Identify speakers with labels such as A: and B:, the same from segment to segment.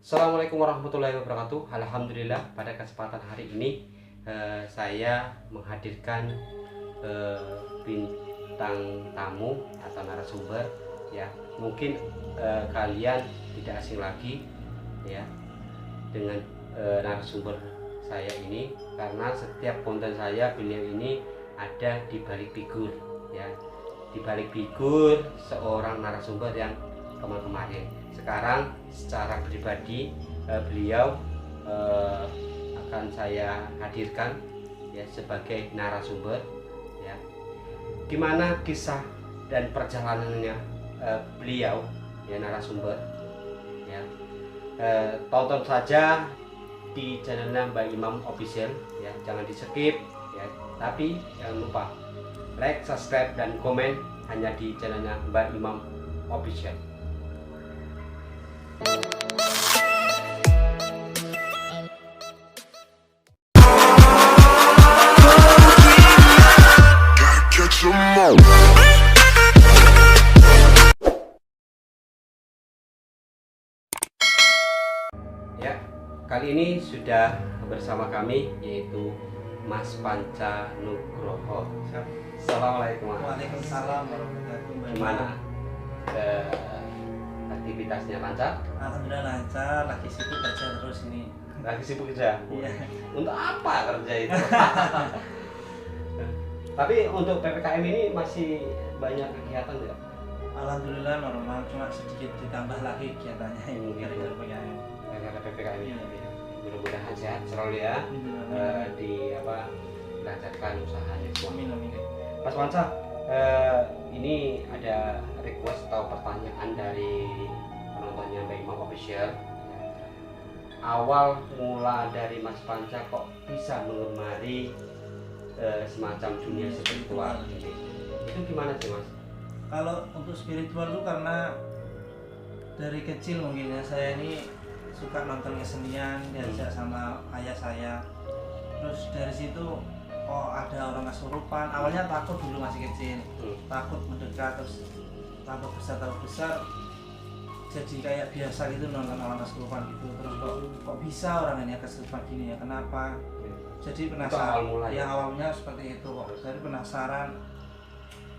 A: Assalamualaikum warahmatullahi wabarakatuh. Alhamdulillah pada kesempatan hari ini saya menghadirkan bintang tamu atau narasumber ya. Mungkin kalian tidak asing lagi ya dengan narasumber saya ini, karena setiap konten saya beliau ini ada di balik figur ya, di balik figur seorang narasumber yang kemarin. Sekarang secara pribadi beliau akan saya hadirkan ya sebagai narasumber ya. Gimana kisah dan perjalanannya beliau ya narasumber ya. Tonton saja di channelnya Mbak Imam Official ya, jangan di skip ya. Tapi jangan lupa like, subscribe dan komen hanya di channelnya Mbak Imam Official. Ya, kali ini sudah bersama kami yaitu Mas Panca Nugroho. Assalamualaikum.
B: Waalaikumsalam warahmatullahi wabarakatuh.
A: Gimana aktivitasnya Panca?
B: Alhamdulillah lancar, lagi sibuk kerja terus ini.
A: Lagi sibuk kerja?
B: Iya.
A: Untuk apa kerja itu? Tapi untuk PPKM ini masih banyak kegiatan nggak?
B: Alhamdulillah normal, cuma sedikit ditambah lagi kegiatannya ini gara-gara PKM.
A: Gara-gara PPKM ini.
B: Iya.
A: Mudah-mudahan sehat selalu ya. Di dilancarkan usahanya semua.
B: Amin.
A: Mas Panca, ini ada request atau pertanyaan dari penontonnya Mbak Imam Official. Awal mula dari Mas Panca kok bisa mengemari semacam dunia spiritual ini? Itu gimana sih Mas?
B: Kalau untuk spiritual itu karena dari kecil mungkin ya, saya ini suka nonton kesenian, diajak sama ayah saya. Terus dari situ ada orang kesurupan. Awalnya takut dulu masih kecil, takut mendekat, terus tambah besar jadi kayak biasa gitu nonton orang kesurupan gitu. Terus kok bisa orang ini kesurupan gini ya, kenapa? Jadi penasaran. Ya awalnya seperti itu kok. Jadi penasaran.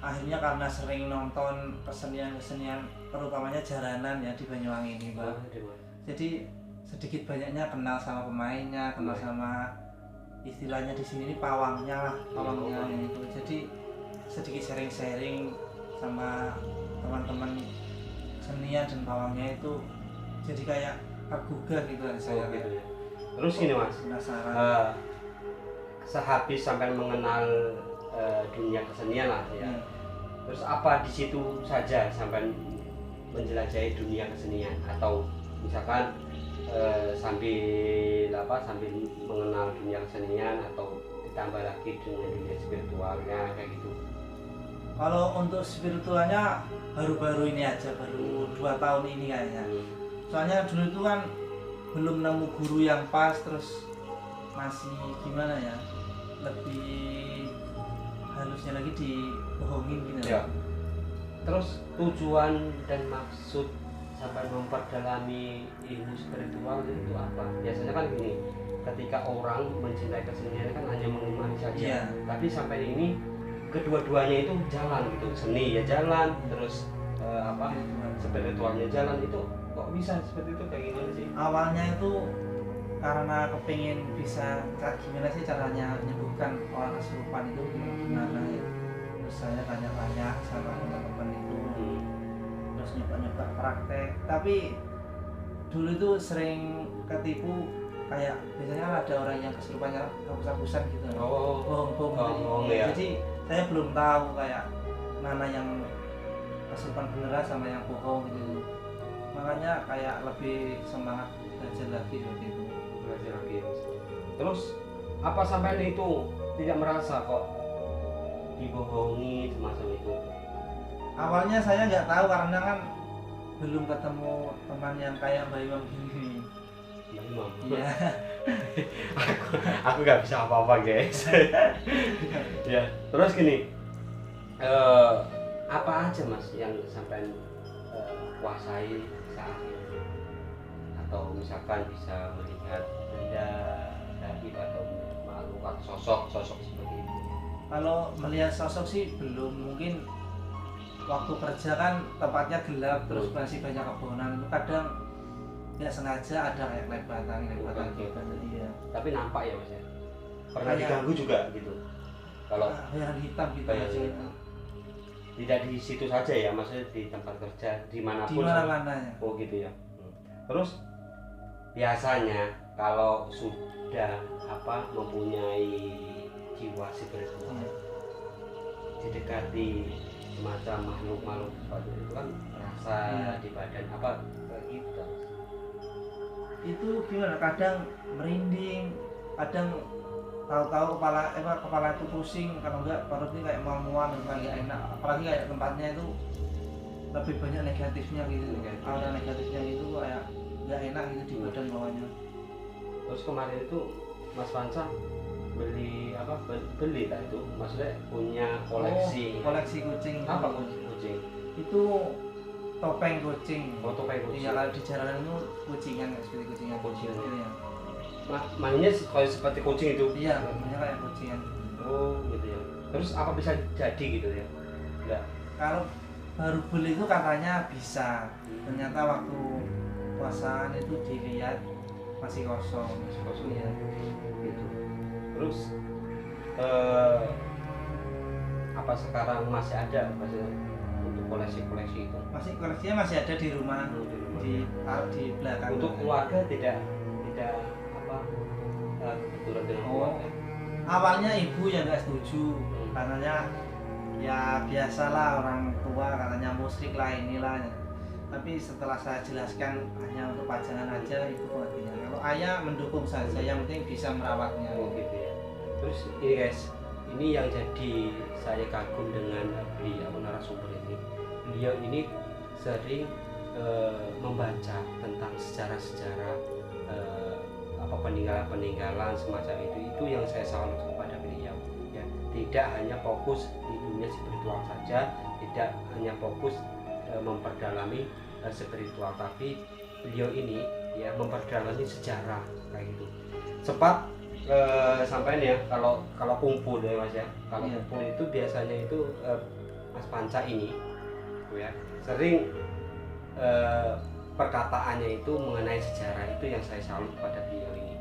B: Akhirnya karena sering nonton kesenian terutamanya jaranan ya di Banyuwangi ini, Pak. Jadi sedikit banyaknya kenal sama pemainnya, kenal sama istilahnya di sini pawangnya itu. Jadi sedikit sharing sama teman-teman senian dan pawangnya itu, jadi kayak tergugah gitu dari saya.
A: Gitu ya. Terus gini Mas,
B: penasaran.
A: Sehabis sampai mengenal dunia kesenian lah ya. Terus apa di situ saja sampai menjelajahi dunia kesenian, atau misalkan sambil mengenal dunia kesenian, atau ditambah lagi dengan dunia spiritualnya kayak gitu?
B: Kalau untuk spiritualnya baru-baru ini aja, baru 2 tahun ini kayaknya. Soalnya dulu itu kan belum nemu guru yang pas, terus masih gimana ya, lebih halusnya lagi dibohongin gitu
A: ya. Terus tujuan dan maksud sampai memperdalam ilmu spiritual itu apa? Biasanya kan gini, ketika orang mencintai kesenian kan hanya mengemari saja, tapi sampai ini kedua-duanya itu jalan gitu, seni ya jalan, terus spiritualnya jalan. Itu kok bisa seperti itu, kayak gimana sih?
B: Awalnya itu karena kepingin bisa gimana sih caranya menyembuhkan orang kesurupan itu gimana ya. Terus saya tanya-tanya sama teman-teman itu, terus nyoba-nyoba praktek. Tapi dulu itu sering ketipu, kayak biasanya ada orang yang kesurupannya hapus-hapusan gitu, bohong-bohong gitu.
A: Ya.
B: Jadi saya belum tahu kayak mana yang kesurupan beneran sama yang bohong gitu. Makanya kayak lebih semangat belajar lagi gitu.
A: Terus apa sampai itu tidak merasa kok dibohongi semacam itu?
B: Awalnya saya nggak tahu karena kan belum ketemu teman yang kayak Mbak Imam gini.
A: Mbak Imam?
B: Iya.
A: aku nggak bisa apa-apa guys. Ya, terus gini, apa aja Mas yang sampai kuasai saat ini? Atau misalkan bisa melihat benda gaib atau makhluk atau sosok seperti itu?
B: Kalau melihat sosok sih belum, mungkin waktu kerja kan tempatnya gelap terus masih banyak kebonan, kadang nggak sengaja ada kayak kelebatan gitu. Iya.
A: Tapi nampak ya mas ya? Pernah
B: Kayak-
A: diganggu juga gitu? Kalau
B: bayangan hitam gitu
A: bayangan
B: aja.
A: hitam. Tidak di situ saja ya, maksudnya di tempat kerja
B: Di
A: dimanapun.
B: mana-mana ya.
A: Oh gitu ya. Terus biasanya kalau sudah mempunyai jiwa spiritual, didekati semacam makhluk seperti itu kan rasa di badan kayak gitu.
B: Itu gimana, kadang merinding, kadang tahu-tahu kepala itu pusing, kalau enggak perutnya kayak mual-mual dan nggak enak, apalagi kayak tempatnya itu lebih banyak negatifnya gitu. Aura negatifnya itu kayak nggak enak gitu di badan bawahnya.
A: Terus kemarin itu Mas Panca beli tak itu, maksudnya punya koleksi.
B: Koleksi kucing.
A: Apa kucing?
B: Itu topeng kucing.
A: Oh, topeng kucing.
B: Iya, kalau di jalanan itu kucingan seperti kucingan. Iya.
A: Mainnya seperti kucing itu?
B: Iya, mainnya kayak kucingan.
A: Oh gitu ya. Terus apa bisa jadi gitu ya? Enggak.
B: Kalau baru beli itu katanya bisa. Ternyata waktu puasaan itu dilihat masih kosong. Iya.
A: Gitu. Terus apa sekarang masih ada untuk koleksi itu?
B: Koleksinya masih ada di rumah, di belakang.
A: Untuk keluarga tidak kebetulan dengan keluarga.
B: Awalnya ibu yang nggak setuju, katanya ya biasalah orang tua, katanya musrik lah inilah. Tapi setelah saya jelaskan hanya untuk pajangan aja, ibu pengertian. Kalau ayah mendukung saja, yang penting bisa merawatnya.
A: Oh gitu ya. Terus ini guys, ini yang jadi saya kagum dengan beliau narasumber ini. Beliau ini sering membaca tentang sejarah-sejarah peninggalan semacam itu yang saya salut kepada beliau ya. Tidak hanya fokus di dunia spiritual saja, tidak hanya fokus memperdalami spiritual, tapi beliau ini ya memperdalami sejarah kayak gitu. Sempat sampai ya kalau kumpul ya mas ya, kalau kumpul itu biasanya itu Mas Panca ini ya sering perkataannya itu mengenai sejarah, itu yang saya salut pada beliau ini.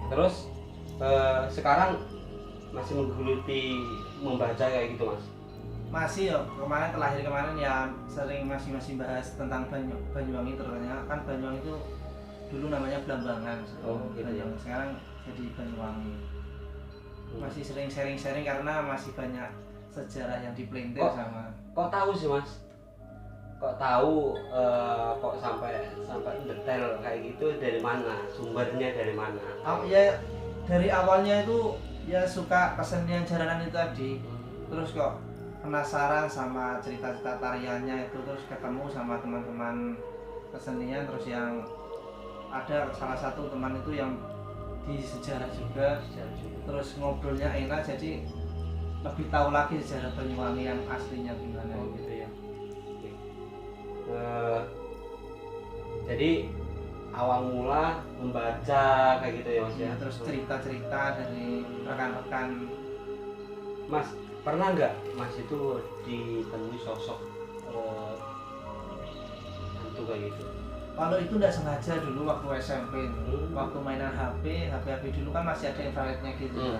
A: Terus sekarang masih menggeluti membaca kayak gitu mas?
B: Masih ya, terakhir kemarin ya sering masih bahas tentang Banyuwangi, terutama kan Banyuwangi itu dulu namanya Blambangan.
A: Gitu.
B: Banyuwangi sekarang jadi Banyuwangi. Masih sering sharing karena masih banyak sejarah yang dipelintir sama.
A: Kok tahu sih mas? Kok tahu kok sampai detail kayak gitu, dari mana? Sumbernya dari mana?
B: Ya dari awalnya itu ya suka kesenian jaranan itu tadi. Terus kok penasaran sama cerita-cerita tariannya itu, terus ketemu sama teman-teman kesenian, terus yang ada salah satu teman itu yang di sejarah juga. Terus ngobrolnya enak, jadi lebih tahu lagi sejarah Banyuwangi yang aslinya gimana.
A: Gitu ya. Jadi awal mula membaca kayak gitu ya mas ya.
B: Terus cerita-cerita dari rekan-rekan.
A: Mas pernah nggak mas itu ditemui sosok hantu kayak gitu?
B: Kalau itu nggak sengaja dulu waktu SMP, waktu mainan HP dulu kan masih ada infrarednya gitu.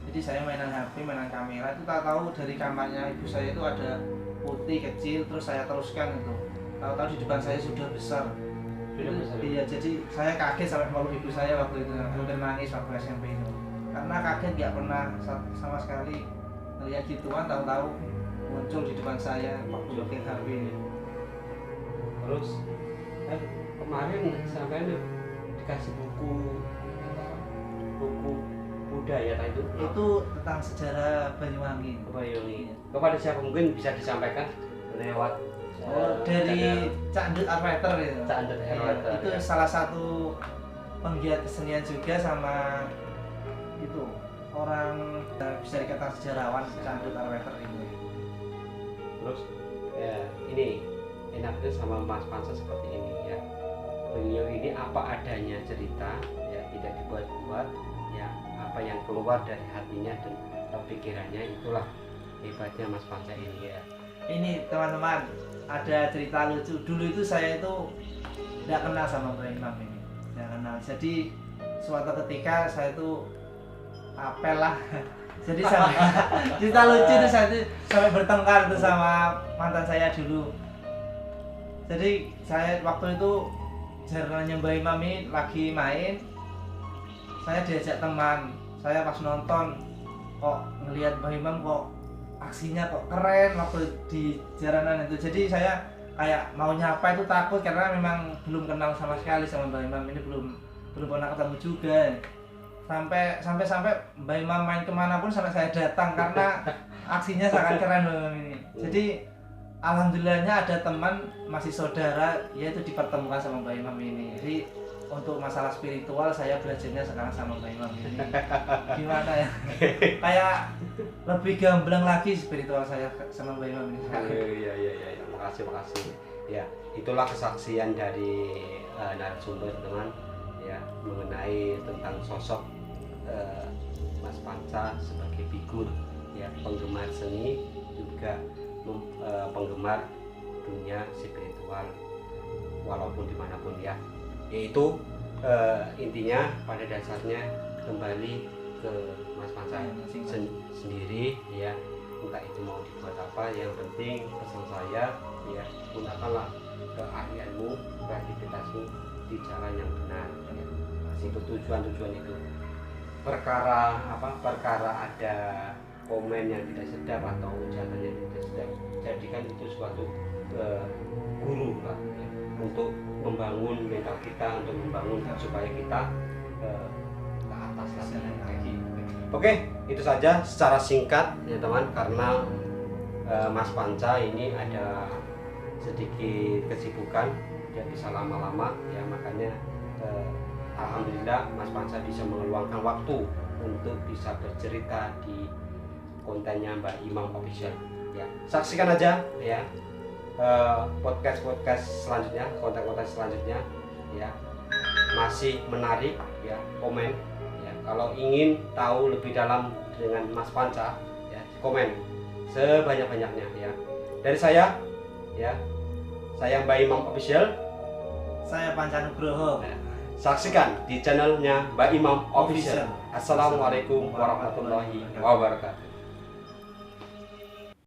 B: Jadi saya mainan HP, mainan kamera itu tahu dari kamarnya ibu saya itu ada putih kecil, terus saya teruskan itu. Tahu-tahu di depan saya sudah besar. Iya, jadi saya kaget sampai malu ibu saya waktu itu, hampir nangis waktu SMP itu. Karena kaget nggak pernah sama sekali melihat gituan, tahu-tahu muncul di depan saya waktu bikin HP ini.
A: Terus kemarin sampai dikasih buku budaya itu
B: tentang sejarah Banyuwangi.
A: Kepada siapa mungkin bisa disampaikan lewat
B: dari Cak Ndut Arweter gitu.
A: Cak Ndut Arweter
B: itu ya. Salah satu penggiat kesenian juga, sama itu orang bisa dikatakan sejarawan, Cak Ndut Arweter ini.
A: Terus ya ini enaknya sama Mas Panca seperti ini ya. beliau ini apa adanya cerita, ya tidak dibuat-buat, ya apa yang keluar dari hatinya dan pikirannya, itulah hebatnya Mas Panca ini ya.
B: Ini teman-teman, ada cerita lucu. Dulu itu saya itu tidak kenal sama Mbak Imam ini, tidak kenal. Jadi suatu ketika saya itu apel lah. Jadi sampai cerita lucu itu saya itu sampai bertengkar itu sama mantan saya dulu. Jadi saya waktu itu jarannya Mbak Imam ini lagi main, saya diajak teman. Saya pas nonton kok ngelihat Mbak Imam kok aksinya kok keren waktu di jaranan itu. Jadi saya kayak mau nyapa itu takut karena memang belum kenal sama sekali sama Mbak Imam ini, belum pernah ketemu juga. Sampai Mbak Imam main kemana pun sampai saya datang karena aksinya sangat keren Mbak Imam ini. Jadi alhamdulillahnya ada teman, masih saudara, yaitu dipertemukan sama Mbak Imam ini. Jadi untuk masalah spiritual saya belajarnya sekarang sama Mbak Imam ini. Gimana ya? Kayak lebih gamblang lagi spiritual saya sama Mbak Imam ini.
A: Iya. Makasih. Ya, itulah kesaksian dari narasumber teman ya mengenai tentang sosok Mas Panca sebagai figur ya, penggemar seni juga penggemar dunia spiritual walaupun dimanapun ya. Yaitu intinya pada dasarnya kembali ke Mas Panca sendiri ya, entah itu mau dibuat apa, yang penting pesan saya ya, gunakanlah keahlianmu, kreativitasmu di jalan yang benar ya. Itu tujuan itu. Perkara ada komen yang tidak sedap atau ucapan yang tidak sedap, jadikan itu suatu guru lah ya, untuk membangun mental kita, untuk membangun supaya kita ke atas lah kayak gitu. Oke, itu saja secara singkat ya teman, karena Mas Panca ini ada sedikit kesibukan, dia bisa lama-lama ya, makanya alhamdulillah Mas Panca bisa meluangkan waktu untuk bisa bercerita di kontennya Mbak Imam Official ya. Saksikan aja ya podcast selanjutnya, konten selanjutnya ya, masih menarik ya. Komen ya, kalau ingin tahu lebih dalam dengan Mas Panca ya, komen sebanyak-banyaknya ya. Dari saya ya, saya Mbak Imam Official,
B: saya Panca Nugroho.
A: saksikan di channelnya Mbak Imam Official. Assalamualaikum warahmatullahi wabarakatuh.